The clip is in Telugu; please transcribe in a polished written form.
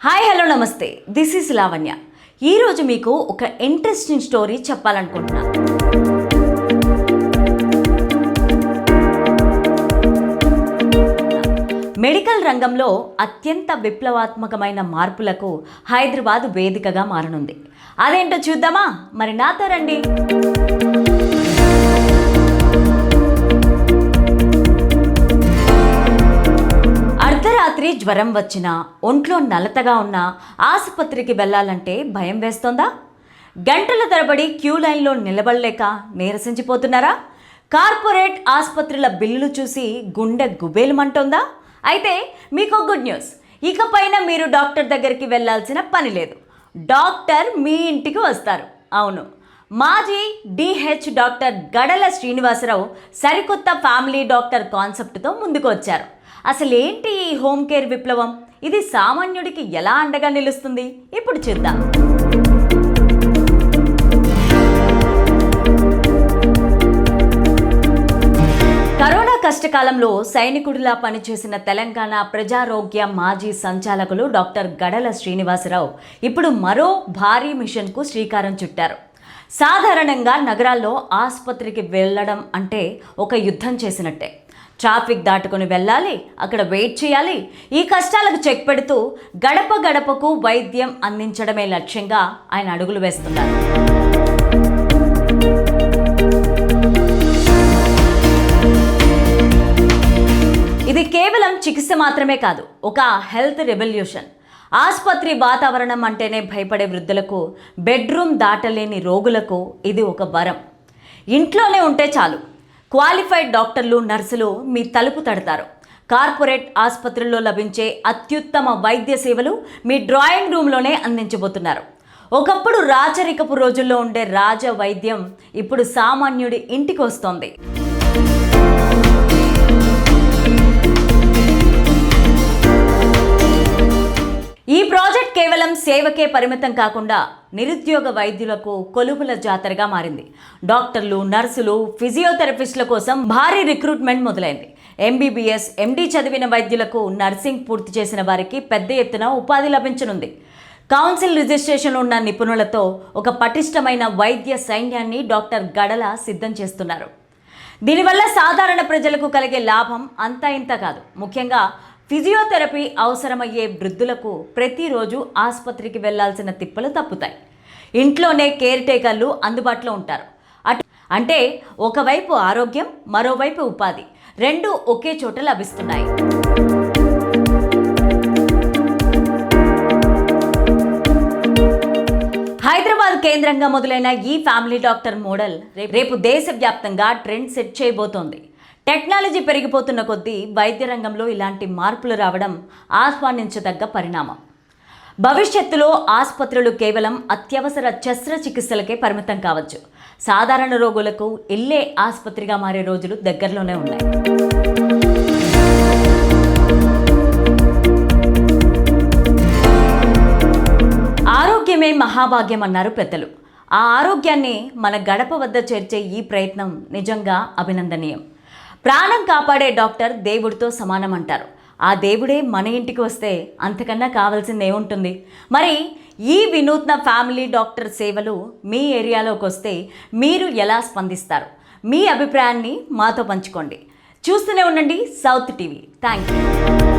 హాయ్ హలో నమస్తే, దిస్ ఈస్ లావణ్య. ఈరోజు మీకు ఒక ఇంట్రెస్టింగ్ స్టోరీ చెప్పాలనుకుంటున్నా. మెడికల్ రంగంలో అత్యంత విప్లవాత్మకమైన మార్పులకు హైదరాబాద్ వేదికగా మారనుంది. అదేంటో చూద్దామా? మరి నాతో రండి. అర్ధరాత్రి జ్వరం వచ్చినా, ఒంట్లో నలతగా ఉన్నా ఆసుపత్రికి వెళ్ళాలంటే భయం వేస్తోందా? గంటల తరబడి క్యూ లైన్లో నిలబడలేక నీరసించిపోతున్నారా? కార్పొరేట్ ఆసుపత్రుల బిల్లులు చూసి గుండె గుబేలుమంటోందా? అయితే మీకు గుడ్ న్యూస్, ఇకపైన మీరు డాక్టర్ దగ్గరికి వెళ్ళాల్సిన పని లేదు. డాక్టర్ మీ ఇంటికి వస్తారు. అవును, మాజీ డిహెచ్ డాక్టర్ గడల శ్రీనివాసరావు సరికొత్త ఫ్యామిలీ డాక్టర్ కాన్సెప్ట్తో ముందుకు వచ్చారు. అసలు ఏంటి ఈ హోమ్ కేర్ విప్లవం? ఇది సామాన్యుడికి ఎలా అండగా నిలుస్తుంది? ఇప్పుడు చూద్దాం. కరోనా కష్టకాలంలో సైనికుడిలా పనిచేసిన తెలంగాణ ప్రజారోగ్య మాజీ సంచాలకులు డాక్టర్ గడల శ్రీనివాసరావు ఇప్పుడు మరో భారీ మిషన్కు శ్రీకారం చుట్టారు. సాధారణంగా నగరాల్లో ఆసుపత్రికి వెళ్ళడం అంటే ఒక యుద్ధం చేసినట్టే. ట్రాఫిక్ దాటుకుని వెళ్ళాలి, అక్కడ వెయిట్ చేయాలి. ఈ కష్టాలకు చెక్ పెడుతూ గడప గడపకు వైద్యం అందించడమే లక్ష్యంగా ఆయన అడుగులు వేస్తున్నారు. ఇది కేవలం చికిత్స మాత్రమే కాదు, ఒక హెల్త్ రెవల్యూషన్. ఆసుపత్రి వాతావరణం అంటేనే భయపడే వృద్ధులకు, బెడ్రూమ్ దాటలేని రోగులకు ఇది ఒక వరం. ఇంట్లోనే ఉంటే చాలు, క్వాలిఫైడ్ డాక్టర్లు, నర్సులు మీ తలుపు తడతారు. కార్పొరేట్ ఆసుపత్రుల్లో లభించే అత్యుత్తమ వైద్య సేవలు మీ డ్రాయింగ్ రూమ్లోనే అందించబోతున్నారు. ఒకప్పుడు రాచరికపు రోజుల్లో ఉండే రాజ వైద్యం ఇప్పుడు సామాన్యుడి ఇంటికి వస్తోంది. ఈ ప్రాజెక్ట్ కేవలం సేవకే పరిమితం కాకుండా నిరుద్యోగ వైద్యులకు కొలువుల జాతరగా మారింది. డాక్టర్లు, నర్సులు, ఫిజియోథెరపిస్టుల కోసం భారీ రిక్రూట్మెంట్ మొదలైంది. ఎంబీబీఎస్, ఎండీ చదివిన వైద్యులకు, నర్సింగ్ పూర్తి చేసిన వారికి పెద్ద ఎత్తున ఉపాధి లభించనుంది. కౌన్సిల్ రిజిస్ట్రేషన్ ఉన్న నిపుణులతో ఒక పటిష్టమైన వైద్య సైన్యాన్ని డాక్టర్ గడల సిద్ధం చేస్తున్నారు. దీనివల్ల సాధారణ ప్రజలకు కలిగే లాభం అంతా ఇంత కాదు. ముఖ్యంగా ఫిజియోథెరపీ అవసరమయ్యే వృద్ధులకు ప్రతిరోజు ఆసుపత్రికి వెళ్లాల్సిన తిప్పలు తప్పుతాయి. ఇంట్లోనే కేర్ టేకర్లు అందుబాటులో ఉంటారు. అంటే ఒకవైపు ఆరోగ్యం, మరోవైపు ఉపాధి, రెండు ఒకే చోట లభిస్తున్నాయి. హైదరాబాద్ కేంద్రంగా మొదలైన ఈ ఫ్యామిలీ డాక్టర్ మోడల్ రేపు దేశవ్యాప్తంగా ట్రెండ్ సెట్ చేయబోతోంది. టెక్నాలజీ పెరిగిపోతున్న కొద్దీ వైద్య రంగంలో ఇలాంటి మార్పులు రావడం ఆహ్వానించదగ్గ పరిణామం. భవిష్యత్తులో ఆసుపత్రులు కేవలం అత్యవసర శస్త్రచికిత్సలకే పరిమితం కావచ్చు. సాధారణ రోగులకు ఇల్లే ఆసుపత్రిగా మారే రోజులు దగ్గరలోనే ఉన్నాయి. ఆరోగ్యమే మహాభాగ్యం అన్నారు పెద్దలు. ఆ ఆరోగ్యాన్ని మన గడప వద్ద చేర్చే ఈ ప్రయత్నం నిజంగా అభినందనీయం. ప్రాణం కాపాడే డాక్టర్ దేవుడితో సమానం అంటారు. ఆ దేవుడే మన ఇంటికి వస్తే అంతకన్నా కావాల్సింది ఏముంటుంది? మరి ఈ వినూత్న ఫ్యామిలీ డాక్టర్ సేవలు మీ ఏరియాలోకి వస్తే మీరు ఎలా స్పందిస్తారు? మీ అభిప్రాయాన్ని మాతో పంచుకోండి. చూస్తూనే ఉండండి సౌత్ టీవీ. Thank you.